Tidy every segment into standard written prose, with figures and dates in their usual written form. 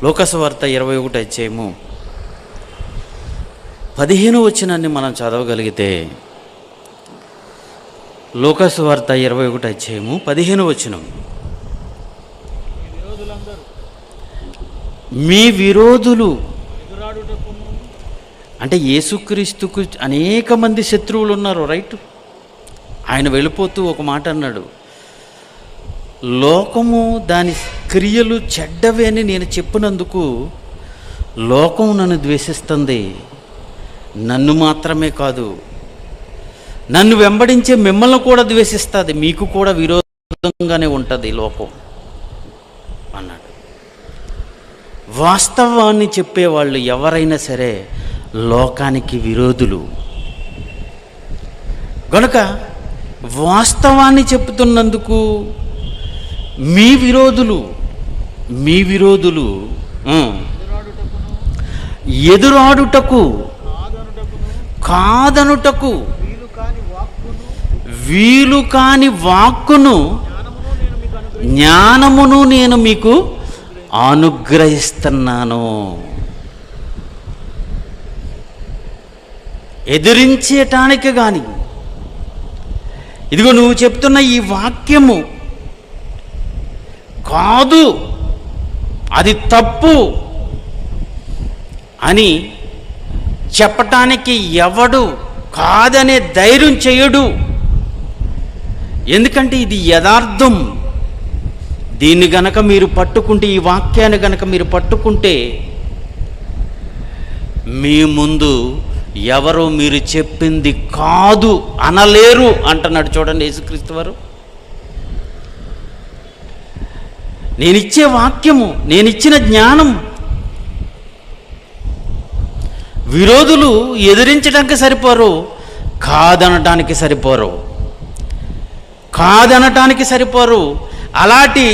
లోకసువార్త 21వ అధ్యాయము 15వ వచనాన్ని మనం చదవగలిగితే, లోకసువార్త 21వ అధ్యాయము 15వ వచనం, మీ విరోధులు అంటే యేసుక్రీస్తుకు అనేక మంది శత్రువులు ఉన్నారు, రైట్? ఆయన వెళ్ళిపోతూ ఒక మాట అన్నాడు, లోకము దాని క్రియలు చెడ్డవే అని నేను చెప్పినందుకు లోకం నన్ను ద్వేషిస్తుంది. నన్ను మాత్రమే కాదు, నన్ను వెంబడించే మిమ్మల్ని కూడా ద్వేషిస్తుంది, మీకు కూడా విరోధంగానే ఉంటుంది లోకం అన్నాడు. వాస్తవాన్ని చెప్పేవాళ్ళు ఎవరైనా సరే లోకానికి విరోధులు. గనుక వాస్తవాన్ని చెప్తున్నందుకు మీ విరోధులు ఎదురాడుటకు కాదనుటకు వీలు కాని వాక్కును జ్ఞానమును నేను మీకు అనుగ్రహిస్తున్నాను. ఎదిరించేటానికి కానీ, ఇదిగో నువ్వు చెప్తున్న ఈ వాక్యము కాదు, అది తప్పు అని చెప్పటానికి ఎవడు కాదనే ధైర్యం చేయడు. ఎందుకంటే ఇది యథార్థం. దీన్ని గనక మీరు పట్టుకుంటే, ఈ వాక్యాన్ని గనక మీరు పట్టుకుంటే, మీ ముందు ఎవరో మీరు చెప్పింది కాదు అనలేరు అంటున్నాడు. చూడండి యేసుక్రీస్తు వారు, నేనిచ్చే వాక్యము, నేనిచ్చిన జ్ఞానం విరోధులు ఎదిరించడానికి సరిపోరు, కాదనటానికి సరిపోరు. అలాంటి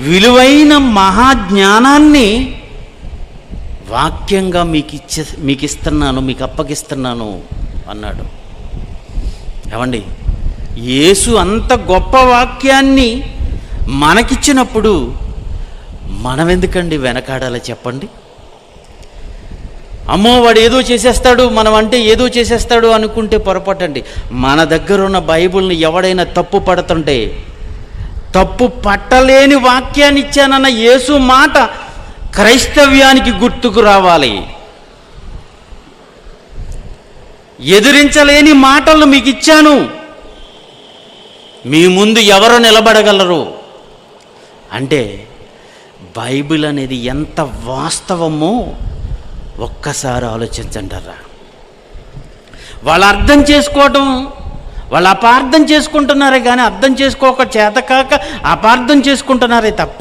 విలువైన మహాజ్ఞానాన్ని వాక్యంగా మీకు ఇస్తున్నాను, మీకు అప్పగిస్తున్నాను అన్నాడు. ఏమండి, యేసు అంత గొప్ప వాక్యాన్ని మనకిచ్చినప్పుడు మనం ఎందుకండి వెనకాడాలి చెప్పండి? అమ్మో వాడు ఏదో చేసేస్తాడు, మనం అంటే ఏదో చేసేస్తాడు అనుకుంటే పొరపాటండి. మన దగ్గర ఉన్న బైబిల్ని ఎవడైనా తప్పు పడుతుంటే, తప్పు పట్టలేని వాక్యాన్ని ఇచ్చానన్న యేసు మాట క్రైస్తవ్యానికి గుర్తుకు రావాలి. ఎదిరించలేని మాటలు మీకు ఇచ్చాను, మీ ముందు ఎవరు నిలబడగలరు అంటే బైబిల్ అనేది ఎంత వాస్తవమో ఒక్కసారి ఆలోచించంటారా. వాళ్ళు అర్థం చేసుకోవటం, వాళ్ళు అపార్థం చేసుకుంటున్నారే కానీ అర్థం చేసుకోక చేతకాక అపార్థం చేసుకుంటున్నారే తప్ప,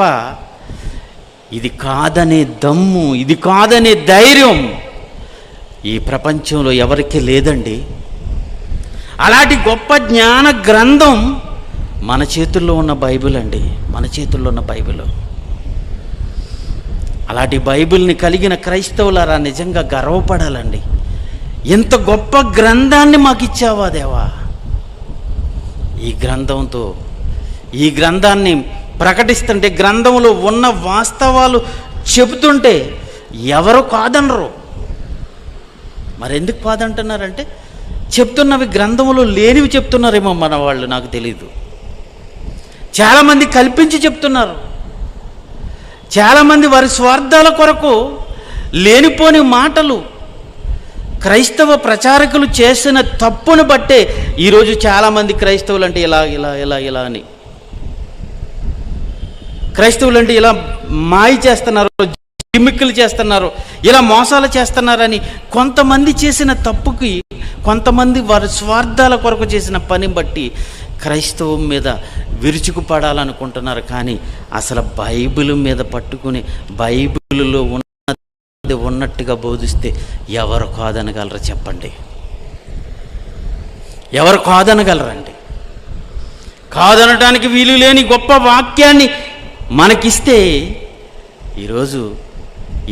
ఇది కాదనే దమ్ము, ఇది కాదనే ధైర్యం ఈ ప్రపంచంలో ఎవరికీ లేదండి. అలాంటి గొప్ప జ్ఞాన గ్రంథం మన చేతుల్లో ఉన్న బైబిల్ అండి, మన చేతుల్లో ఉన్న బైబిల్. అలాంటి బైబిల్ని కలిగిన క్రైస్తవులారా నిజంగా గర్వపడాలండి. ఎంత గొప్ప గ్రంథాన్ని మాకు ఇచ్చావా దేవా. ఈ గ్రంథంతో, ఈ గ్రంథాన్ని ప్రకటిస్తుంటే, గ్రంథంలో ఉన్న వాస్తవాలు చెబుతుంటే ఎవరు కాదనరు. మరెందుకు కాదంటున్నారంటే, చెప్తున్నవి గ్రంథంలో లేనివి చెప్తున్నారేమో మన వాళ్ళు, నాకు తెలీదు. చాలామంది కల్పించి చెప్తున్నారు. చాలామంది వారి స్వార్థాల కొరకు లేనిపోని మాటలు, క్రైస్తవ ప్రచారకులు చేసిన తప్పును బట్టే ఈరోజు చాలామంది క్రైస్తవులు అంటే ఇలా ఇలా ఇలా ఇలా అని, క్రైస్తవులు అంటే ఇలా మాయ చేస్తున్నారు, జిమ్మిక్కులు చేస్తున్నారు, ఇలా మోసాలు చేస్తున్నారని కొంతమంది చేసిన తప్పుకి, కొంతమంది వారి స్వార్థాల కొరకు చేసిన పని బట్టి క్రైస్తవం మీద విరుచుకుపడాలనుకుంటున్నారు. కానీ అసలు బైబిల్ మీద పట్టుకుని బైబిల్లో ఉన్నది ఉన్నట్టుగా బోధిస్తే ఎవరు కాదనగలరు చెప్పండి? ఎవరు కాదనగలరండి? కాదనటానికి వీలు లేని గొప్ప వాక్యాన్ని మనకిస్తే ఈరోజు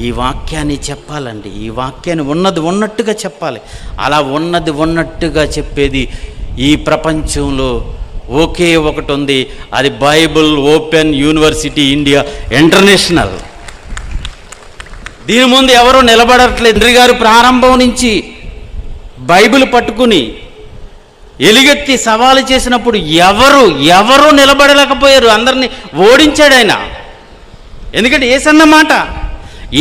ఈ వాక్యాన్ని చెప్పాలండి. ఈ వాక్యాన్ని ఉన్నది ఉన్నట్టుగా చెప్పాలి. అలా ఉన్నది ఉన్నట్టుగా చెప్పేది ఈ ప్రపంచంలో ఒకే ఒకటి ఉంది, అది Bible open university India international. దీని ముందు ఎవరు నిలబడట్లేదు. తండ్రి గారు ప్రారంభం నుంచి బైబిల్ పట్టుకుని ఎలుగెత్తి సవాలు చేసినప్పుడు ఎవరు నిలబడలేకపోయారు. అందరినీ ఓడించాడు ఆయన. ఎందుకంటే యేసన్న మాట,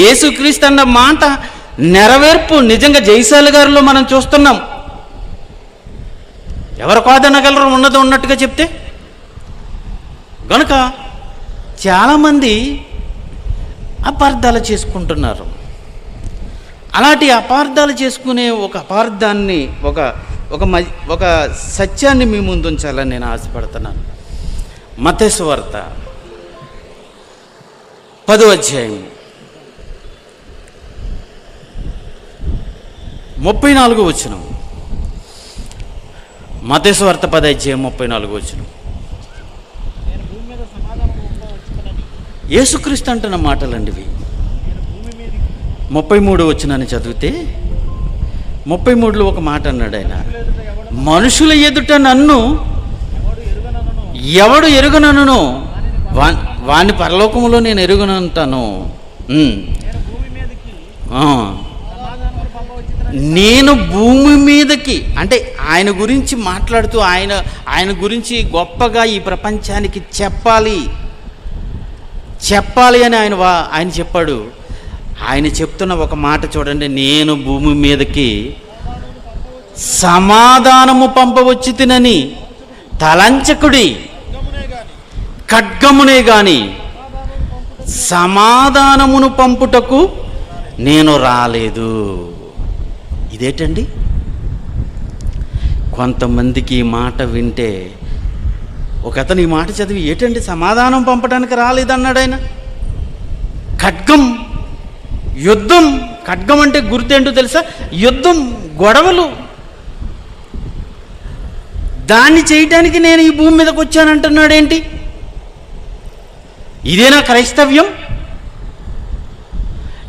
యేసుక్రీస్తు అన్న మాట నెరవేర్పు నిజంగా జైశాలి గారిలో మనం చూస్తున్నాం. ఎవరు కాదనగలరు ఉన్నది ఉన్నట్టుగా చెప్తే? కనుక చాలామంది అపార్థాలు చేసుకుంటున్నారు. అలాంటి అపార్థాలు చేసుకునే ఒక అపార్థాన్ని ఒక సత్యాన్ని మీ ముందు ఉంచాలని నేను ఆశపడుతున్నాను. మత్తయి సువార్త 10వ అధ్యాయం 34వ వచనం. మత్తయి సువార్త 10వ అధ్యాయం 34వ వచనం. యేసుక్రీస్తు అంటున్న మాటలండి ఇవి. 33వ వచనాన్ని చదివితే 33లో ఒక మాట అన్నాడు ఆయన, మనుషుల ఎదుట నన్ను ఎవడు ఎరుగనను వాని పరలోకములో నేను ఎరుగనంటాను. నేను భూమి మీదకి, అంటే ఆయన గురించి మాట్లాడుతూ ఆయన గురించి గొప్పగా ఈ ప్రపంచానికి చెప్పాలి అని ఆయన చెప్పాడు. ఆయన చెప్తున్న ఒక మాట చూడండి, నేను భూమి మీదకి సమాధానము పంపవచ్చి తినని తలంచకుడి, ఖడ్గమునే గాని సమాధానమును పంపుటకు నేను రాలేదు. ఇదేంటండి? కొంతమందికి ఈ మాట వింటే, ఒక అతను ఈ మాట చదివి ఏంటండి సమాధానం పంపడానికి రాలేదన్నాడు ఆయన. ఖడ్గం, యుద్ధం. ఖడ్గం అంటే గుర్తేంటో తెలుసా? యుద్ధం, గొడవలు. దాన్ని చేయటానికి నేను ఈ భూమి మీదకి వచ్చానంటున్నాడేంటి? ఇదేనా క్రైస్తవ్యం?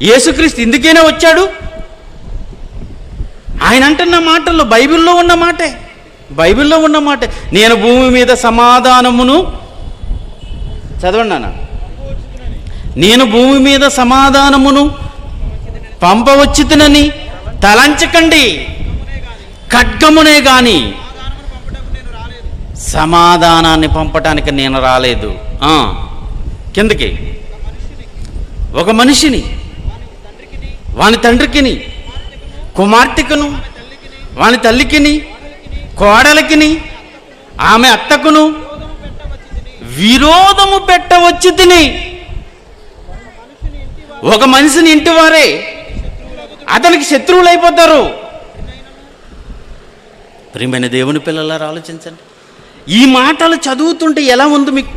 యేసుక్రీస్తు ఇందుకైనా వచ్చాడు? ఆయన అంటున్న మాటల్లో బైబిల్లో ఉన్న మాటే, నేను భూమి మీద సమాధానమును, చదవండి నాన్న, నేను భూమి మీద సమాధానమును పంపవచ్చునని తలంచకండి, ఖడ్గమునే గాని సమాధానాన్ని పంపటానికి నేను రాలేదు. కిందకి, ఒక మనిషిని వాని తండ్రికిని, కుమార్తెకును, వాని తల్లికిని, కోడలికిని, ఆమె అత్తకును విరోధము పెట్టవచ్చి తిని. ఒక మనిషిని ఇంటి వారే అతనికి శత్రువులు అయిపోతారు. ప్రియమైన దేవుని పిల్లలారా ఆలోచించండి. ఈ మాటలు చదువుతుంటే ఎలా ఉంది మీకు?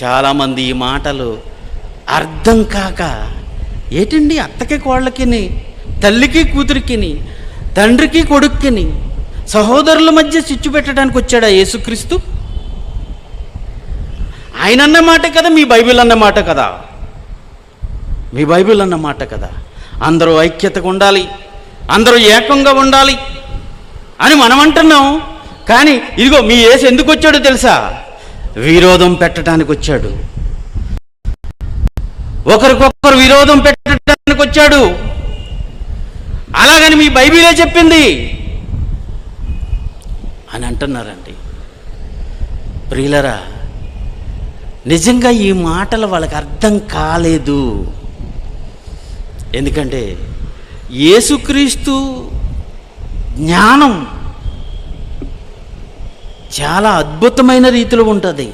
చాలామంది ఈ మాటలు అర్థం కాక, ఏంటండి అత్తకి కోళ్ళకిని, తల్లికి కూతురికిని, తండ్రికి కొడుక్కిని, సహోదరుల మధ్య చిచ్చు పెట్టడానికి వచ్చాడా యేసుక్రీస్తు? ఆయన అన్న మాట కదా, మీ బైబిల్ అన్న మాట కదా, మీ బైబిల్ అన్న మాట కదా. అందరూ ఐక్యతగా ఉండాలి, అందరూ ఏకంగా ఉండాలి అని మనం అంటున్నాం. కానీ ఇదిగో మీ యేసు ఎందుకు వచ్చాడో తెలుసా? విరోధం పెట్టడానికి వచ్చాడు. ఒకరికొకరు విరోధం పెట్టడానికి వచ్చాడు. అలాగని మీ బైబిలే చెప్పింది అని అంటున్నారండి. ప్రియులరా, నిజంగా ఈ మాటలు వాళ్ళకి అర్థం కాలేదు. ఎందుకంటే యేసుక్రీస్తు జ్ఞానం చాలా అద్భుతమైన రీతిలో ఉంటుంది.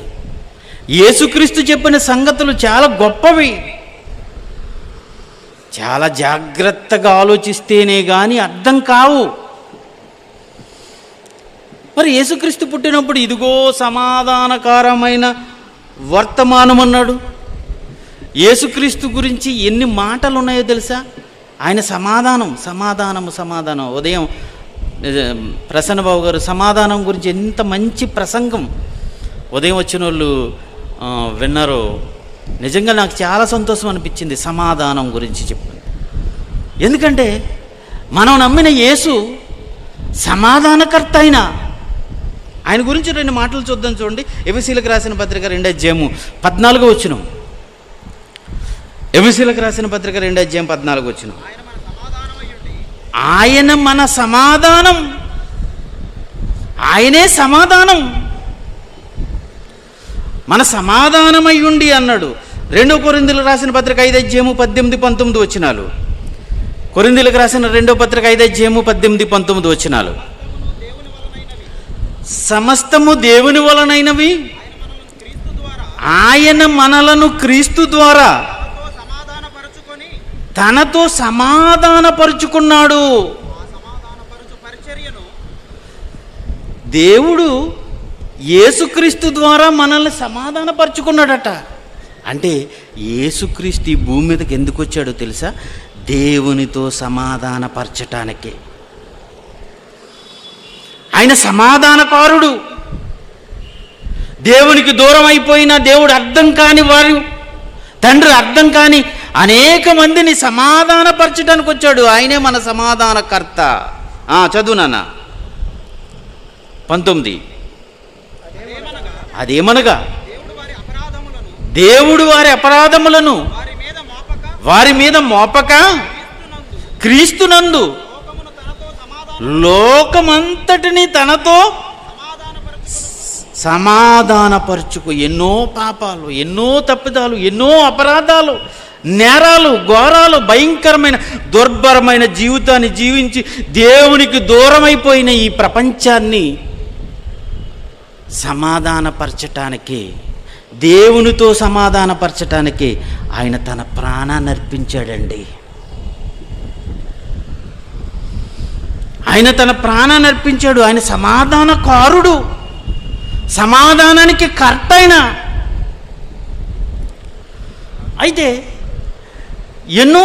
యేసుక్రీస్తు చెప్పిన సంగతులు చాలా గొప్పవి. చాలా జాగ్రత్తగా ఆలోచిస్తేనే కానీ అర్థం కావు. మరి యేసుక్రీస్తు పుట్టినప్పుడు ఇదిగో సమాధానకరమైన వర్తమానం అన్నాడు. యేసుక్రీస్తు గురించి ఎన్ని మాటలు ఉన్నాయో తెలుసా? ఆయన సమాధానం. ఉదయం ప్రసన్నబాబు గారు సమాధానం గురించి ఎంత మంచి ప్రసంగం ఉదయం వచ్చిన వాళ్ళు విన్నారో. నిజంగా నాకు చాలా సంతోషం అనిపించింది సమాధానం గురించి చెప్పండి. ఎందుకంటే మనం నమ్మిన యేసు సమాధానకర్త. ఆయన గురించి 2 మాటలు చూద్దాం. చూడండి, ఎఫెసీయులకు రాసిన పత్రిక 2వ అధ్యాయము 14వ వచనం. ఎఫెసీయులకు రాసిన పత్రిక 2:14 ఆయన మన సమాధానం, ఆయనే సమాధానం, మన సమాధానమై ఉండి అన్నాడు. 2 కొరింథీయులకు రాసిన పత్రిక 5:18-19 కొరింథీయులకు రాసిన 2 పత్రిక 5:18-19 సమస్తము దేవుని వలనైనవి, ఆయన మనలను క్రీస్తు ద్వారా తనతో సమాధానపరుచుకున్నాడు. దేవుడు యేసుక్రీస్తు ద్వారా మనల్ని సమాధానపరుచుకున్నాడట. అంటే యేసుక్రీస్తు ఈ భూమి మీదకి ఎందుకు వచ్చాడో తెలుసా? దేవునితో సమాధానపరచటానికి. ఆయన సమాధానకారుడు. దేవునికి దూరం అయిపోయిన, దేవుడు అర్థం కాని వారు, తండ్రి అర్థం కాని అనేక మందిని సమాధానపరచడానికి వచ్చాడు. ఆయనే మన సమాధానకర్త. చదువు నాన్న 19. అదేమనగా దేవుడు వారి అపరాధములను వారి మీద మోపక క్రీస్తునందు లోకమంతటిని తనతో సమాధానపరుచుకు. ఎన్నో పాపాలు, ఎన్నో తప్పిదాలు, ఎన్నో అపరాధాలు, నేరాలు, ఘోరాలు, భయంకరమైన దుర్భరమైన జీవితాన్ని జీవించి దేవునికి దూరమైపోయిన ఈ ప్రపంచాన్ని సమాధానపరచటానికి, దేవునితో సమాధానపరచటానికి ఆయన తన ప్రాణాన్ని అర్పించాడండి. ఆయన తన ప్రాణాన్ని అర్పించాడు. ఆయన సమాధానకారుడు, సమాధానానికి కర్త అయిన. అయితే ఎన్నో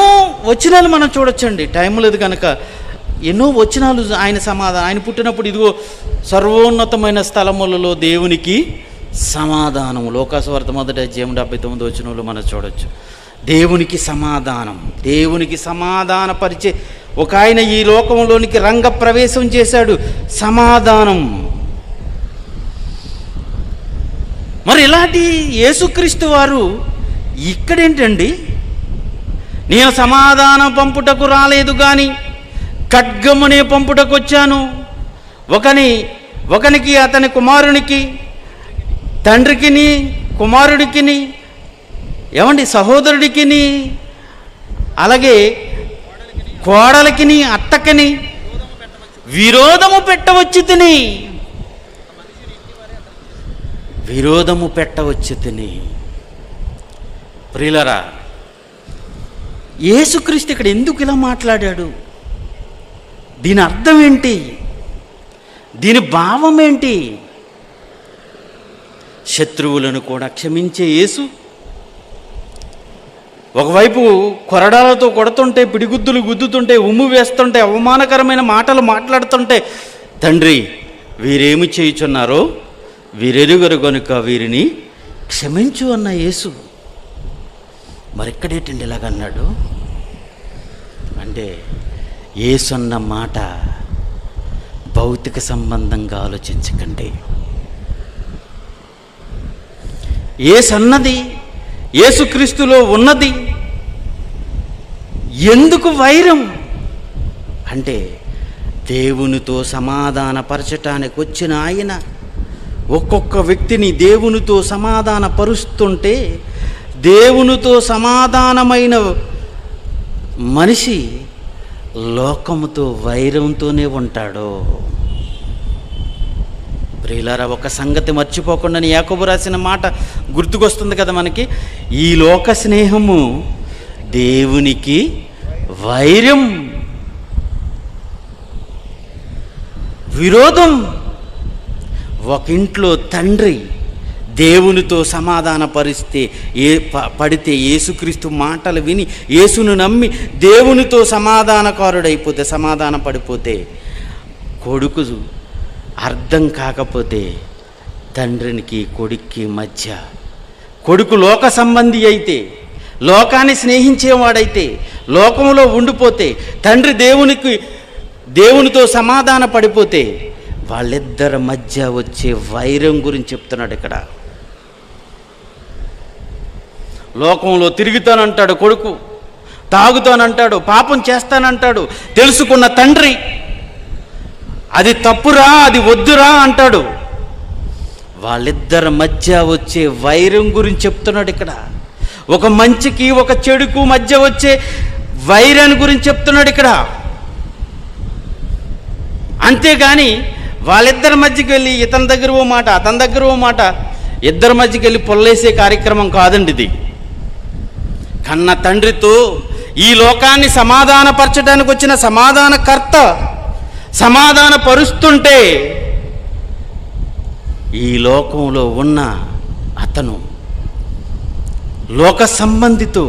వచనాలు మనం చూడొచ్చండి, టైం లేదు కనుక. ఎన్నో వచనాలు ఆయన సమాధానం. ఆయన పుట్టినప్పుడు ఇదిగో సర్వోన్నతమైన స్థలములలో దేవునికి సమాధానం. లోకాసువార్త 1:79 మనం చూడొచ్చు. దేవునికి సమాధానం, దేవునికి సమాధానపరిచే ఒక ఆయన ఈ లోకంలోనికి రంగ ప్రవేశం చేశాడు. సమాధానం. మరి ఇలాంటి యేసుక్రీస్తు వారు ఇక్కడేంటండి? నేను సమాధానం పంపుటకు రాలేదు కానీ ఖడ్గమునే పంపుటకు వచ్చాను. ఒకనికి అతని కుమారునికి, తండ్రికిని, కుమారుడికిని, ఏమండి సహోదరుడికిని, అలాగే కోడలికిని, అత్తకిని విరోధము పెట్టవచ్చు తిని, విరోధము పెట్టవచ్చు తిని. ప్రియులరా, యేసుక్రీస్తు ఇక్కడ ఎందుకు ఇలా మాట్లాడాడు? దీని అర్థం ఏంటి? దీని భావం ఏంటి? శత్రువులను కూడా క్షమించే యేసు ఒకవైపు కొరడాలతో కొడుతుంటే, పిడిగుద్దులు గుద్దుతుంటే, ఉమ్ము వేస్తుంటే, అవమానకరమైన మాటలు మాట్లాడుతుంటే, తండ్రి వీరేమి చేయుచున్నారో వీరెరుగరు గనుక వీరిని క్షమించు అన్న యేసు మరెక్కడేటండి ఇలాగన్నాడు? అంటే యేసు అన్న మాట భౌతిక సంబంధంగా ఆలోచించకండి. యేసు అన్నది, యేసుక్రీస్తులో ఉన్నది. ఎందుకు వైరం అంటే దేవునితో సమాధానపరచటానికి వచ్చిన ఆయన ఒక్కొక్క వ్యక్తిని దేవునితో సమాధాన పరుస్తుంటే, దేవునితో సమాధానమైన మనిషి లోకముతో వైరంతోనే ఉంటాడు. ప్రియులారా, ఒక సంగతి మర్చిపోకుండా యాకోబు రాసిన మాట గుర్తుకొస్తుంది కదా మనకి. ఈ లోక స్నేహము దేవునికి వైరం, విరోధం. ఒక ఇంట్లో తండ్రి దేవునితో సమాధాన పడితే, యేసుక్రీస్తు మాటలు విని యేసును నమ్మి దేవునితో సమాధానకారుడైపోతే, సమాధాన పడిపోతే, కొడుకు అర్థం కాకపోతే తండ్రికి కొడుక్కి మధ్య, కొడుకు లోక సంబంధి అయితే, లోకాన్ని స్నేహించేవాడైతే, లోకంలో ఉండిపోతే, తండ్రి దేవునితో సమాధాన పడిపోతే, వాళ్ళిద్దరి మధ్య వచ్చే వైరం గురించి చెప్తున్నాడు ఇక్కడ. లోకంలో తిరుగుతానంటాడు కొడుకు, తాగుతానంటాడు, పాపం చేస్తానంటాడు. తెలుసుకున్న తండ్రి అది తప్పురా, అది వద్దురా అంటాడు. వాళ్ళిద్దరి మధ్య వచ్చే వైరం గురించి చెప్తున్నాడు ఇక్కడ. ఒక మంచికి ఒక చెడుకు మధ్య వచ్చే వైరాన్ని గురించి చెప్తున్నాడు ఇక్కడ. అంతేగాని వాళ్ళిద్దరి మధ్యకి వెళ్ళి ఇతని దగ్గర ఓ మాట, అతని దగ్గర ఓ మాట, ఇద్దరి మధ్యకి వెళ్ళి పొల్లేసే కార్యక్రమం కాదండి ఇది. కన్న తండ్రితో ఈ లోకాన్ని సమాధానపరచడానికి వచ్చిన సమాధానకర్త సమాధాన పరుస్తుంటే ఈ లోకంలో ఉన్న అతను లోక సంబంధితో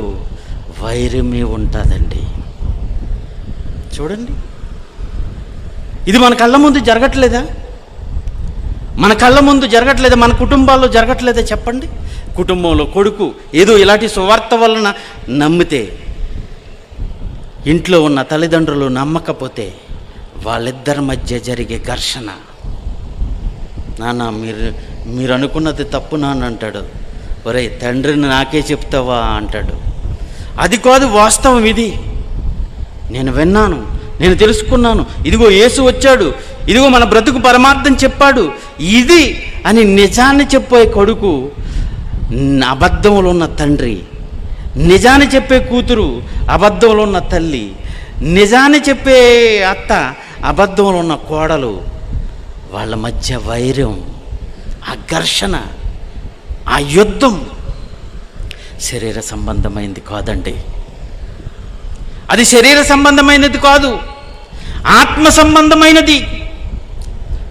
వైరమే ఉంటుందండి. చూడండి, ఇది మన కళ్ళ ముందు జరగట్లేదా? మన కళ్ళ ముందు జరగట్లేదా? మన కుటుంబాల్లో జరగట్లేదా? చెప్పండి. కుటుంబంలో కొడుకు ఏదో ఇలాంటి సువార్త వలన నమ్మితే, ఇంట్లో ఉన్న తల్లిదండ్రులు నమ్మకపోతే వాళ్ళిద్దరి మధ్య జరిగే ఘర్షణ. నాన్న మీరు అనుకున్నది తప్పు నాన్న అంటాడు. ఒరే తండ్రిని నాకే చెప్తావా అంటాడు. అది కాదు వాస్తవం, ఇది నేను విన్నాను, నేను తెలుసుకున్నాను, ఇదిగో యేసు వచ్చాడు, ఇదిగో మన బ్రతుకు పరమార్థం చెప్పాడు, ఇది అని నిజాన్ని చెప్పే కొడుకు, అబద్ధంలో ఉన్న తండ్రి, నిజాన్ని చెప్పే కూతురు, అబద్ధంలో ఉన్న తల్లి, నిజాన్ని చెప్పే అత్త, అబద్ధంలో ఉన్న కోడలు, వాళ్ళ మధ్య వైరం, ఆ ఘర్షణ, ఆ యుద్ధం శరీర సంబంధమైనది కాదండి. అది శరీర సంబంధమైనది కాదు, ఆత్మ సంబంధమైనది.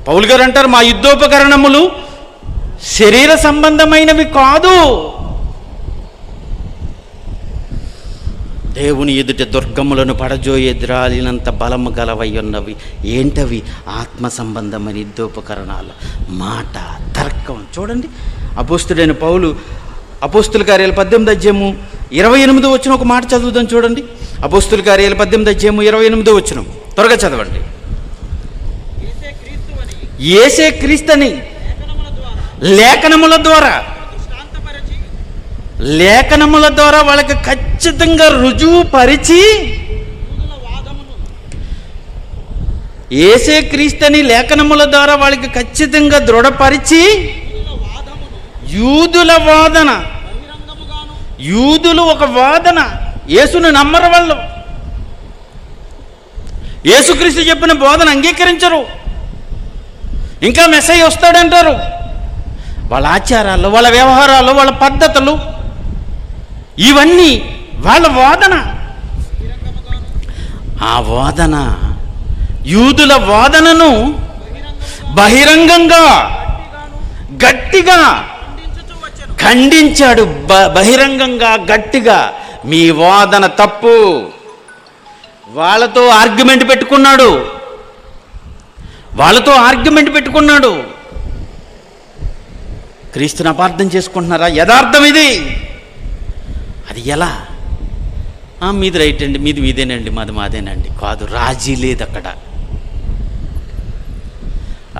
పౌలు గారు అంటారు, మా యుద్ధోపకరణములు శరీర సంబంధమైనవి కాదు. దేవుని ఎదుట దుర్గములను పడజోయే ద్రాలినంత బలము గలవై ఉన్నవి. ఏంటవి? ఆత్మ సంబంధమైన యుద్ధోపకరణాలు. మాట, తర్కం. చూడండి, అపోస్తుడైన పౌలు అపోస్తుల కార్యాలు 18:28 ఒక మాట చదువుదాం. చూడండి, అపోస్తుల కార్యాలు 18:28 త్వరగా చదవండి. యేసే క్రీస్తుని లేఖనముల ద్వారా వాళ్ళకి ఖచ్చితంగా రుజువు పరిచి, యేసే క్రీస్తుని లేఖనముల ద్వారా వాళ్ళకి ఖచ్చితంగా దృఢపరిచి, యూదుల వాదన, యూదులు ఒక వాదన, యేసును నమ్మరు వాళ్ళు, యేసుక్రీస్తు చెప్పిన బోధన అంగీకరించరు, ఇంకా మెస్సయ్య వస్తాడంటారు. వాళ్ళ ఆచారాలు, వాళ్ళ వ్యవహారాలు, వాళ్ళ పద్ధతులు, ఇవన్నీ వాళ్ళ వాదన. ఆ వాదన, యూదుల వాదనను బహిరంగంగా గట్టిగా ఖండించాడు. బహిరంగంగా గట్టిగా, మీ వాదన తప్పు. వాళ్ళతో ఆర్గ్యుమెంట్ పెట్టుకున్నాడు. క్రీస్తుని అపార్థం చేసుకుంటున్నారా? యథార్థం ఇది. అది ఎలా? మీది రైట్ అండి, మీది మీదేనండి, మాది మాదేనండి. కాదు, రాజీ లేదు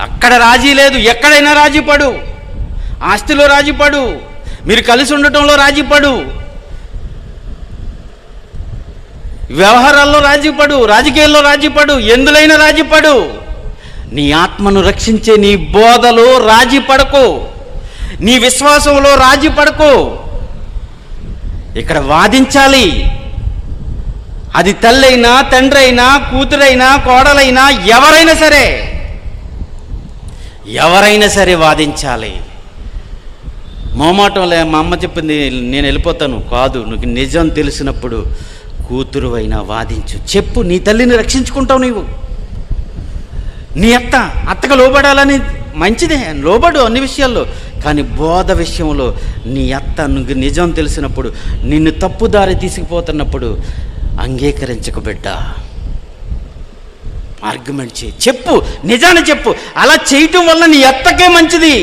అక్కడ రాజీ లేదు. ఎక్కడైనా రాజీ పడు, ఆస్తిలో రాజీ పడు, మీరు కలిసి ఉండటంలో రాజీ పడు, వ్యవహారాల్లో రాజీ పడు, రాజకీయాల్లో రాజీ పడు, ఎందులైనా రాజీ పడు. నీ ఆత్మను రక్షించే నీ బోధలో రాజీ పడకు, నీ విశ్వాసంలో రాజీ పడకు. ఇక్కడ వాదించాలి. అది తల్లైనా, తండ్రైనా, కూతురైనా, కోడలైనా, ఎవరైనా సరే వాదించాలి. మోమాటంలే, మా అమ్మ చెప్పింది నేను వెళ్ళిపోతాను. కాదు, నీకు నిజం తెలిసినప్పుడు కూతురు అయినా వాదించు, చెప్పు. నీ తల్లిని రక్షించుకుంటావు నీవు. నీ అత్తగా లోబడాలని మంచిదే, లోబడు అన్ని విషయాల్లో. కానీ బోధ విషయంలో నీ నీకు నిజం తెలిసినప్పుడు, నిన్ను తప్పుదారి తీసుకుపోతున్నప్పుడు అంగీకరించకు బిడ్డ. ఆర్గ్యుమెంట్ చేయి, చెప్పు, నిజాన్ని చెప్పు. అలా చేయటం వల్ల నీ అత్తకే మంచిది,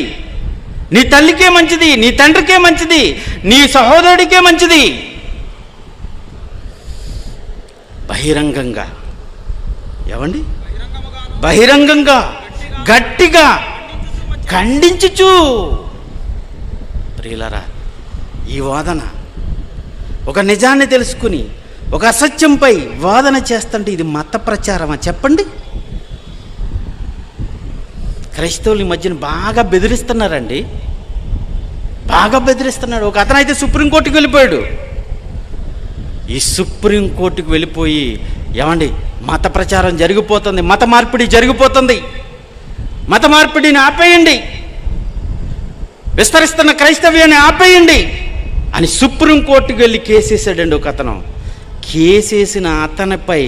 నీ తల్లికే మంచిది, నీ తండ్రికే మంచిది, నీ సహోదరుడికే మంచిది. బహిరంగంగా, ఏమండి, బహిరంగంగా గట్టిగా ఖండించుచు. ప్రియులారా, ఈ వాదన ఒక నిజాన్ని తెలుసుకుని ఒక అసత్యంపై వాదన చేస్తుంటే ఇది మత ప్రచారమా చెప్పండి? క్రైస్తవులు ఈ మధ్యన బాగా బెదిరిస్తున్నారండి, బాగా బెదిరిస్తున్నాడు. ఒక అతనైతే సుప్రీంకోర్టుకి వెళ్ళిపోయాడు. ఈ సుప్రీంకోర్టుకి వెళ్ళిపోయి, ఏమండి మత ప్రచారం జరిగిపోతుంది, మత మార్పిడి జరిగిపోతుంది, మత మార్పిడిని ఆపేయండి, విస్తరిస్తున్న క్రైస్తవ్యాన్ని ఆపేయండి అని సుప్రీంకోర్టుకి వెళ్ళి కేసేసాడండి ఒక అతను. కేసేసిన అతనిపై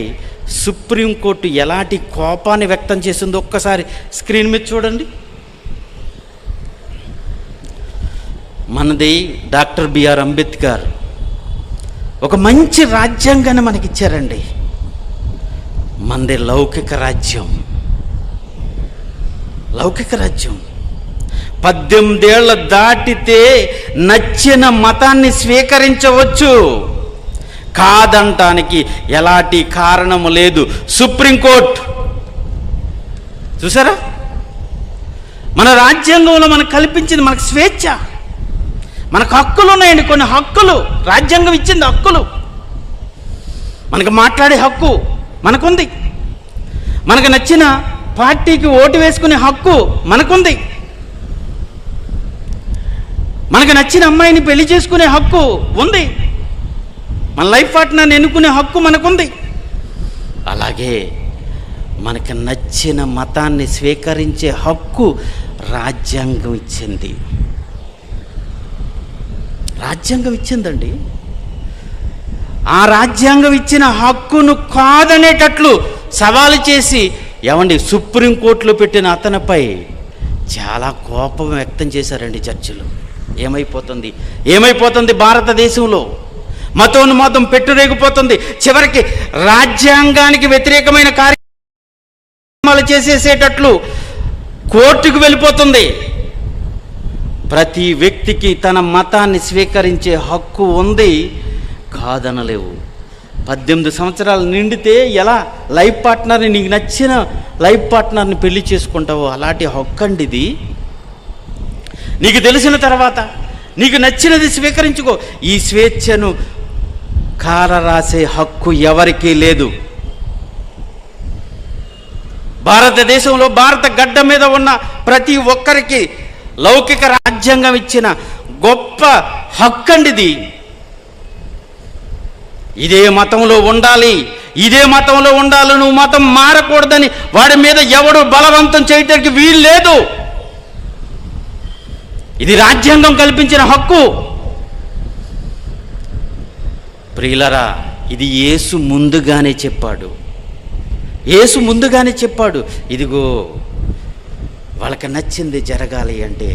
సుప్రీంకోర్టు ఎలాంటి కోపాన్ని వ్యక్తం చేసిందో ఒక్కసారి స్క్రీన్ మీద చూడండి. మనది డాక్టర్ బిఆర్ అంబేద్కర్ ఒక మంచి రాజ్యాంగాన్ని మనకిచ్చారండి. మనది లౌకిక రాజ్యం, లౌకిక రాజ్యం. 18 ఏళ్ళు దాటితే నచ్చిన మతాన్ని స్వీకరించవచ్చు, కాదంటానికి ఎలాంటి కారణము లేదు. సుప్రీంకోర్టు చూసారా, మన రాజ్యాంగంలో మనకు కల్పించింది, మనకు స్వేచ్ఛ, మనకు హక్కులు ఉన్నాయండి. కొన్ని హక్కులు రాజ్యాంగం ఇచ్చింది, హక్కులు. మనకు మాట్లాడే హక్కు మనకుంది, మనకు నచ్చిన పార్టీకి ఓటు వేసుకునే హక్కు మనకుంది, మనకు నచ్చిన అమ్మాయిని పెళ్లి చేసుకునే హక్కు ఉంది, మన లైఫ్ పార్ట్నర్ని ఎన్నుకునే హక్కు మనకుంది. అలాగే మనకు నచ్చిన మతాన్ని స్వీకరించే హక్కు రాజ్యాంగం ఇచ్చింది, రాజ్యాంగం ఇచ్చిందండి. ఆ రాజ్యాంగం ఇచ్చిన హక్కును కాదనేటట్లు సవాలు చేసి, ఏమండి సుప్రీంకోర్టులో పెట్టిన అతనిపై చాలా కోపం వ్యక్తం చేశారండి చర్చిలు. ఏమైపోతుంది భారతదేశంలో? మతోన్మాదం పెట్టురేగిపోతుంది. చివరికి రాజ్యాంగానికి వ్యతిరేకమైన కార్యక్రమాలు చేసేసేటట్లు కోర్టుకు వెళ్ళిపోతుంది. ప్రతి వ్యక్తికి తన మతాన్ని స్వీకరించే హక్కు ఉంది, కాదనలేవు. 18 సంవత్సరాలు నిండితే ఎలా లైఫ్ పార్ట్నర్ని, నీకు నచ్చిన లైఫ్ పార్ట్నర్ని పెళ్లి చేసుకుంటావో అలాంటి హక్కు అండి ఇది. నీకు తెలిసిన తర్వాత నీకు నచ్చినది స్వీకరించుకో. ఈ స్వేచ్ఛను కాలరాసే హక్కు ఎవరికీ లేదు. భారతదేశంలో భారత గడ్డ మీద ఉన్న ప్రతి ఒక్కరికి లౌకిక రాజ్యాంగం ఇచ్చిన గొప్ప హక్కు అండి ఇది. ఇదే మతంలో ఉండాలి, ఇదే మతంలో ఉండాలి, నువ్వు మతం మారకూడదని వాడి మీద ఎవడు బలవంతం చేయడానికి వీలు లేదు. ఇది రాజ్యాంగం కల్పించిన హక్కు. ప్రియులరా, ఇది యేసు ముందుగానే చెప్పాడు. యేసు ముందుగానే చెప్పాడు, ఇదిగో వాళ్ళకి నచ్చింది జరగాలి అంటే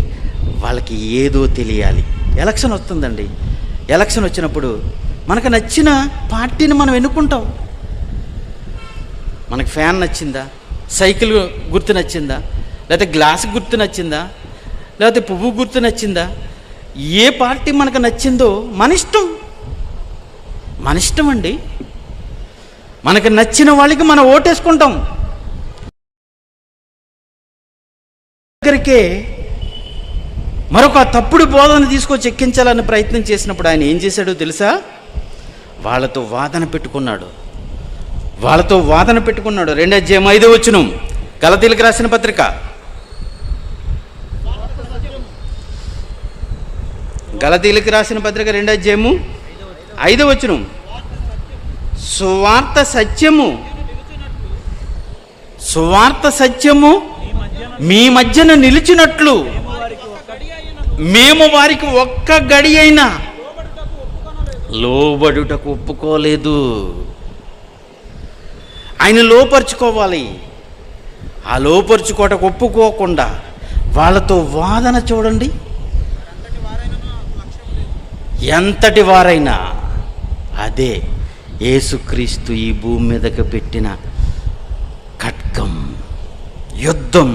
వాళ్ళకి ఏదో తెలియాలి. ఎలక్షన్ వస్తుందండి, ఎలక్షన్ వచ్చినప్పుడు మనకు నచ్చిన పార్టీని మనం ఎన్నుకుంటాం. మనకు ఫ్యాన్ నచ్చిందా, సైకిల్ గుర్తు నచ్చిందా, లేకపోతే గ్లాస్ గుర్తు నచ్చిందా, లేకపోతే పువ్వు గుర్తు నచ్చిందా, ఏ పార్టీ మనకు నచ్చిందో మన ఇష్టం, మన ఇష్టం అండి. మనకు నచ్చిన వాళ్ళకి మనం ఓటేసుకుంటాం. దగ్గరికే మరొక తప్పుడు బోధన తీసుకొచ్చి ఎక్కించాలని ప్రయత్నం చేసినప్పుడు ఆయన ఏం చేశాడో తెలుసా? వాళ్ళతో వాదన పెట్టుకున్నాడు. 2:5 గలతీయులకు రాసిన పత్రిక, గలతీయులకు రాసిన పత్రిక 2:5 సువార్త సత్యము మీ మధ్యన నిలిచినట్లు మేము వారికి ఒక్క గడి అయినా లోబడుటకు ఒప్పుకోలేదు. ఆయన లోపరుచుకోవాలి. ఆ లోపరుచుకోవటకు ఒప్పుకోకుండా వాళ్ళతో వాదన చూడండి. ఎంతటి వారైనా అదే యేసుక్రీస్తు ఈ భూమి మీదకి పెట్టిన ఖడ్గం, యుద్ధం.